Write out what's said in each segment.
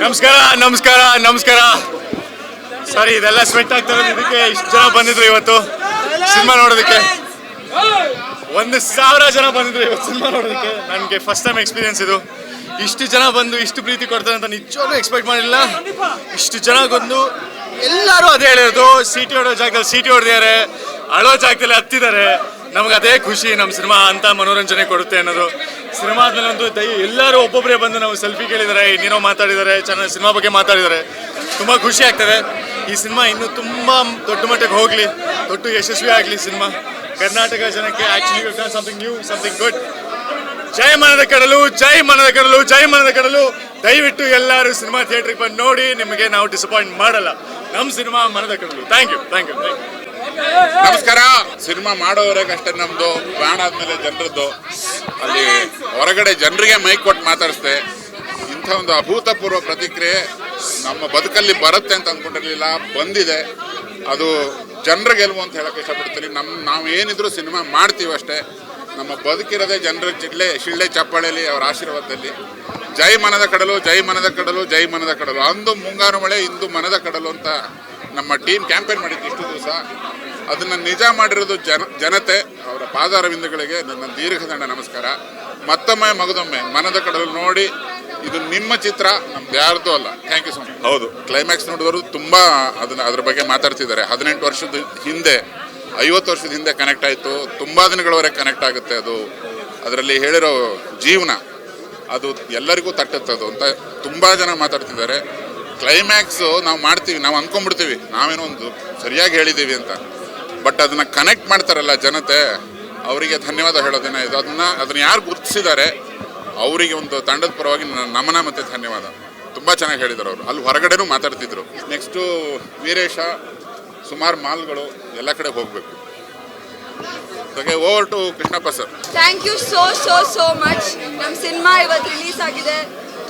ನಮಸ್ಕಾರ ನಮಸ್ಕಾರ ನಮಸ್ಕಾರ. ಸಾರಿ ಇದೆಲ್ಲ ಸ್ವೆಟ್ ಆಗ್ತಾ ಇರೋದಕ್ಕೆ ಇಷ್ಟು ಜನ ಬಂದಿದ್ರು ಇವತ್ತು ಸಿನಿಮಾ ನೋಡೋದಕ್ಕೆ. 1,000 ಜನ ಬಂದಿದ್ರು ಇವತ್ತು ಸಿನಿಮಾ ನೋಡೋದಕ್ಕೆ. ನನಗೆ ಫಸ್ಟ್ ಟೈಮ್ ಎಕ್ಸ್ಪೀರಿಯನ್ಸ್ ಇದು. ಇಷ್ಟು ಜನ ಬಂದು ಇಷ್ಟು ಪ್ರೀತಿ ಕೊಡ್ತಾರೆ ಅಂತ ನಿಜವಾಗ್ಲೂ ಎಕ್ಸ್ಪೆಕ್ಟ್ ಮಾಡಿಲ್ಲ. ಇಷ್ಟು ಜನ ಬಂದು ಎಲ್ಲರೂ ಅದೇ ಹೇಳಿರೋದು, ಸೀಟಿ ಹೊಡೋ ಜಾಗದಲ್ಲಿ ಸೀಟಿ ಹೊಡೆದಿದ್ದಾರೆ, ಅಳೋ ಜಾಗದಲ್ಲಿ ಹತ್ತಿದ್ದಾರೆ. ನಮ್ಗೆ ಅದೇ ಖುಷಿ, ನಮ್ಮ ಸಿನಿಮಾ ಅಂತ ಮನೋರಂಜನೆ ಕೊಡುತ್ತೆ ಅನ್ನೋದು. ಸಿನಿಮಾ ಆದ್ಮೇಲಂತೂ ಎಲ್ಲರೂ ಒಬ್ಬೊಬ್ಬರೇ ಬಂದು ನಾವು ಸೆಲ್ಫಿ ಕೇಳಿದ್ದಾರೆ, ಇನ್ನೇನೋ ಮಾತಾಡಿದ್ದಾರೆ, ಚೆನ್ನಾಗಿ ಸಿನಿಮಾ ಬಗ್ಗೆ ಮಾತಾಡಿದ್ದಾರೆ. ತುಂಬ ಖುಷಿ ಆಗ್ತದೆ. ಈ ಸಿನಿಮಾ ಇನ್ನೂ ತುಂಬ ದೊಡ್ಡ ಮಟ್ಟಕ್ಕೆ ಹೋಗಲಿ, ದೊಡ್ಡ ಯಶಸ್ವಿ ಆಗಲಿ ಸಿನಿಮಾ. ಕರ್ನಾಟಕ ಜನಕ್ಕೆ actually something new, something good. ಜೈ ಮನದ ಕಡಲು, ಜೈ ಮನದ ಕಡಲು, ಜೈ ಮನದ ಕಡಲು. ದಯವಿಟ್ಟು ಎಲ್ಲರೂ ಸಿನಿಮಾ ಥಿಯೇಟ್ರಿಗೆ ಬಂದು ನೋಡಿ, ನಿಮಗೆ ನಾವು ಡಿಸಪಾಯಿಂಟ್ ಮಾಡಲ್ಲ. ನಮ್ಮ ಸಿನಿಮಾ ಮನದ ಕಡಲು. Thank you, thank you, thank you. ನಮಸ್ಕಾರ. ಸಿನಿಮಾ ಮಾಡೋವರೆಗೆ ಅಷ್ಟೇ ನಮ್ಮದು, ಬ್ಯಾನ್ ಆದಮೇಲೆ ಜನರದ್ದು. ಅಲ್ಲಿ ಹೊರಗಡೆ ಜನರಿಗೆ ಮೈಕ್ ಕೊಟ್ಟು ಮಾತಾಡಿಸ್ದೆ. ಇಂಥ ಒಂದು ಅಭೂತಪೂರ್ವ ಪ್ರತಿಕ್ರಿಯೆ ನಮ್ಮ ಬದುಕಲ್ಲಿ ಬರುತ್ತೆ ಅಂತ ಅಂದ್ಕೊಂಡಿರಲಿಲ್ಲ, ಬಂದಿದೆ. ಅದು ಜನರ ಗೆಲುವು ಅಂತ ಹೇಳಕ್ಕೆ ಇಷ್ಟಪಡ್ತೀನಿ. ನಾವು ಏನಿದ್ರು ಸಿನಿಮಾ ಮಾಡ್ತೀವಿ ಅಷ್ಟೇ. ನಮ್ಮ ಬದುಕಿರೋದೇ ಜನರ ಶಿಳ್ಳೆ ಚಪ್ಪಾಳೆಯಲ್ಲಿ, ಅವರ ಆಶೀರ್ವಾದದಲ್ಲಿ. ಜೈ ಮನದ ಕಡಲು, ಜೈ ಮನದ ಕಡಲು, ಜೈ ಮನದ ಕಡಲು. ಅಂದು ಮುಂಗಾರು ಮಳೆ, ಇಂದು ಮನದ ಕಡಲು ಅಂತ ನಮ್ಮ ಟೀಮ್ ಕ್ಯಾಂಪೇನ್ ಮಾಡಿದ್ದು ಇಷ್ಟು ದಿವಸ. ಅದನ್ನು ನಿಜ ಮಾಡಿರೋದು ಜನತೆ. ಅವರ ಪಾದಾರವಿಂದಗಳಿಗೆ ನನ್ನ ದೀರ್ಘದಂಡ ನಮಸ್ಕಾರ. ಮತ್ತೊಮ್ಮೆ ಮಗದೊಮ್ಮೆ ಮನದ ಕಡಲು ನೋಡಿ. ಇದು ನಿಮ್ಮ ಚಿತ್ರ, ನಮ್ದು ಯಾರ್ದು ಅಲ್ಲ. Thank you so much. ಹೌದು, ಕ್ಲೈಮ್ಯಾಕ್ಸ್ ನೋಡಿದವರು ತುಂಬ ಅದ್ರ ಬಗ್ಗೆ ಮಾತಾಡ್ತಿದ್ದಾರೆ. 18 ವರ್ಷದ ಹಿಂದೆ, 50 ವರ್ಷದ ಹಿಂದೆ ಕನೆಕ್ಟ್ ಆಯಿತು. ತುಂಬ ದಿನಗಳವರೆಗೆ ಕನೆಕ್ಟ್ ಆಗುತ್ತೆ. ಅದು ಅದರಲ್ಲಿ ಹೇಳಿರೋ ಜೀವನ ಅದು ಎಲ್ಲರಿಗೂ ತಟ್ಟುತ್ತದು ಅಂತ ತುಂಬ ಜನ ಮಾತಾಡ್ತಿದ್ದಾರೆ. ಕ್ಲೈಮ್ಯಾಕ್ಸು ನಾವು ಮಾಡ್ತೀವಿ, ನಾವು ಅಂದ್ಕೊಂಡ್ಬಿಡ್ತೀವಿ ನಾವೇನೋ ಒಂದು ಸರಿಯಾಗಿ ಹೇಳಿದ್ದೀವಿ ಅಂತ. ಬಟ್ ಅದನ್ನು ಕನೆಕ್ಟ್ ಮಾಡ್ತಾರಲ್ಲ ಜನತೆ, ಅವರಿಗೆ ಧನ್ಯವಾದ ಹೇಳೋದೇನ ಇದು. ಅದನ್ನು ಯಾರು ಗುರುತಿಸಿದ್ದಾರೆ ಅವರಿಗೆ ಒಂದು ತಂಡದ ಪರವಾಗಿ ನಮನ ಮತ್ತು ಧನ್ಯವಾದ. ತುಂಬ ಚೆನ್ನಾಗಿ ಹೇಳಿದರು ಅವರು. ಅಲ್ಲಿ ಹೊರಗಡೆನೂ ಮಾತಾಡ್ತಿದ್ರು. ನೆಕ್ಸ್ಟು ವೀರೇಶ, ಸುಮಾರು ಮಾಲ್ಗಳು ಎಲ್ಲ ಕಡೆ ಹೋಗಬೇಕು. ಹಾಗೆ over to Krishnappa sir. Thank you so much. ನಮ್ಮ ಸಿನಿಮಾ ಇವತ್ತು ರಿಲೀಸ್ ಆಗಿದೆ.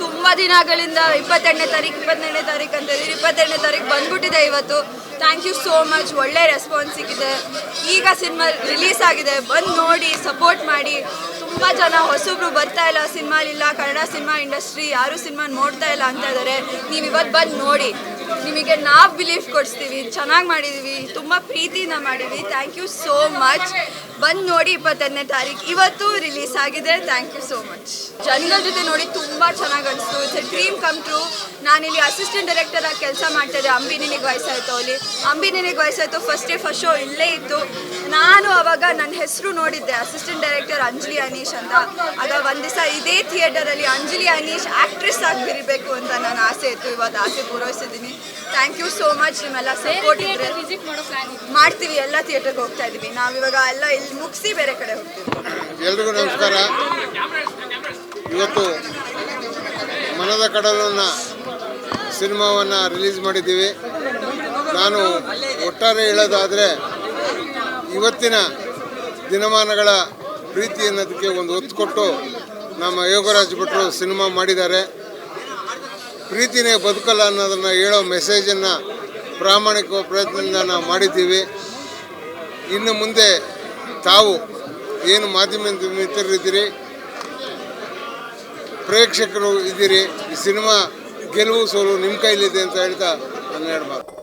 ತುಂಬ ದಿನಗಳಿಂದ 22ನೇ ತಾರೀಕು ಅಂತ ಹೇಳಿ 22ನೇ ತಾರೀಕು ಬಂದ್ಬಿಟ್ಟಿದೆ ಇವತ್ತು. Thank you so much. ಒಳ್ಳೆ ರೆಸ್ಪಾನ್ಸ್ ಸಿಕ್ಕಿದೆ. ಈಗ ಸಿನಿಮಾ ರಿಲೀಸ್ ಆಗಿದೆ, ಬಂದು ನೋಡಿ ಸಪೋರ್ಟ್ ಮಾಡಿ. ತುಂಬ ಜನ ಹೊಸಬ್ರು ಬರ್ತಾ ಇಲ್ಲ, ಸಿನಿಮಾಲಿಲ್ಲ, ಕನ್ನಡ ಸಿನಿಮಾ ಇಂಡಸ್ಟ್ರಿ ಯಾರೂ ಸಿನಿಮಾ ನೋಡ್ತಾ ಇಲ್ಲ ಅಂತ ಇದ್ದಾರೆ. ನೀವು ಇವತ್ತು ಬಂದು ನೋಡಿ, ನಿಮಗೆ ನಾವು ಬಿಲೀಫ್ ಕೊಡಿಸ್ತೀವಿ. ಚೆನ್ನಾಗಿ ಮಾಡಿದ್ದೀವಿ, ತುಂಬ ಪ್ರೀತಿಯಿಂದ ಮಾಡಿದ್ವಿ. Thank you so much. ಬಂದು ನೋಡಿ 22ನೇ ತಾರೀಕು ಇವತ್ತು ರಿಲೀಸ್ ಆಗಿದೆ. Thank you so much. ಜನಗಳ ಜೊತೆ ನೋಡಿ ತುಂಬ ಚೆನ್ನಾಗಿ ಅನಿಸ್ತು. It's a dream come true. ನಾನಿಲ್ಲಿ ಅಸಿಸ್ಟೆಂಟ್ ಡೈರೆಕ್ಟರ್ ಆಗಿ ಕೆಲಸ ಮಾಡ್ತಾಯಿದ್ದೆ. ಅಂಬಿ ನಿನಗೆ ವಯಸ್ಸಾಯಿತು ಅಲ್ಲಿ. ಅಂಬಿ ನಿನಗೆ ವಯಸ್ಸಾಯಿತು ಫಸ್ಟ್ ಶೋ ಇಲ್ಲೇ ಇತ್ತು. ನಾನು ಅವಾಗ ನನ್ನ ಹೆಸರು ನೋಡಿದ್ದೆ, ಅಸಿಸ್ಟೆಂಟ್ ಡೈರೆಕ್ಟರ್ ಅಂಜಲಿ ಅನೀಶ್ ಅಂತ. ಆಗ ಒಂದು ದಿವಸ ಇದೇ ಥಿಯೇಟರಲ್ಲಿ ಅಂಜಲಿ ಅನೀಶ್ ಆ್ಯಕ್ಟ್ರೆಸ್ ಆಗಿ ಬರೀಬೇಕು ಅಂತ ನನ್ನ ಆಸೆ ಇತ್ತು. ಇವತ್ತು ಆಸೆ ಪೂರೈಸಿದ್ದೀನಿ. Thank you so much. ನಿಮ್ಮೆಲ್ಲ ಸಪೋರ್ಟ್ ಇದ್ರೆ ಮಾಡ್ತೀವಿ. ಎಲ್ಲ ಥಿಯೇಟರ್ಗೆ ಹೋಗ್ತಾ ಇದ್ದೀವಿ ನಾವು ಇವಾಗ. ಎಲ್ಲ ಇಲ್ಲಿ ಮುಗಿಸಿ ಬೇರೆ ಕಡೆ ಹೋಗ್ತೀವಿ. ಎಲ್ರಿಗೂ ನಮಸ್ಕಾರ. ಇವತ್ತು ಮನದ ಕಡಲನ್ನು ಸಿನಿಮಾವನ್ನು ರಿಲೀಸ್ ಮಾಡಿದ್ದೀವಿ. ನಾನು ಒಟ್ಟಾರೆ ಹೇಳೋದಾದರೆ, ಇವತ್ತಿನ ದಿನಮಾನಗಳ ಪ್ರೀತಿ ಅನ್ನೋದಕ್ಕೆ ಒಂದು ಒತ್ತು ಕೊಟ್ಟು ನಮ್ಮ ಯೋಗರಾಜ್ ಭಟ್ರು ಸಿನಿಮಾ ಮಾಡಿದ್ದಾರೆ. ಪ್ರೀತಿನೇ ಬದುಕಲ್ಲ ಅನ್ನೋದನ್ನು ಹೇಳೋ ಮೆಸೇಜನ್ನು ಪ್ರಾಮಾಣಿಕ ಪ್ರಯತ್ನದಿಂದ ನಾವು ಮಾಡಿದ್ದೀವಿ. ಇನ್ನು ಮುಂದೆ ತಾವು ಏನು ಮಾಧ್ಯಮ ಮಿತ್ರರಿದ್ದೀರಿ, ಪ್ರೇಕ್ಷಕರು ಇದ್ದೀರಿ, ಈ ಸಿನಿಮಾ ಗೆಲುವು ಸೋಲು ನಿಮ್ಮ ಕೈಲಿದೆ ಅಂತ ಹೇಳ್ತಾ ನನ್ನ 2 ಮಾತು.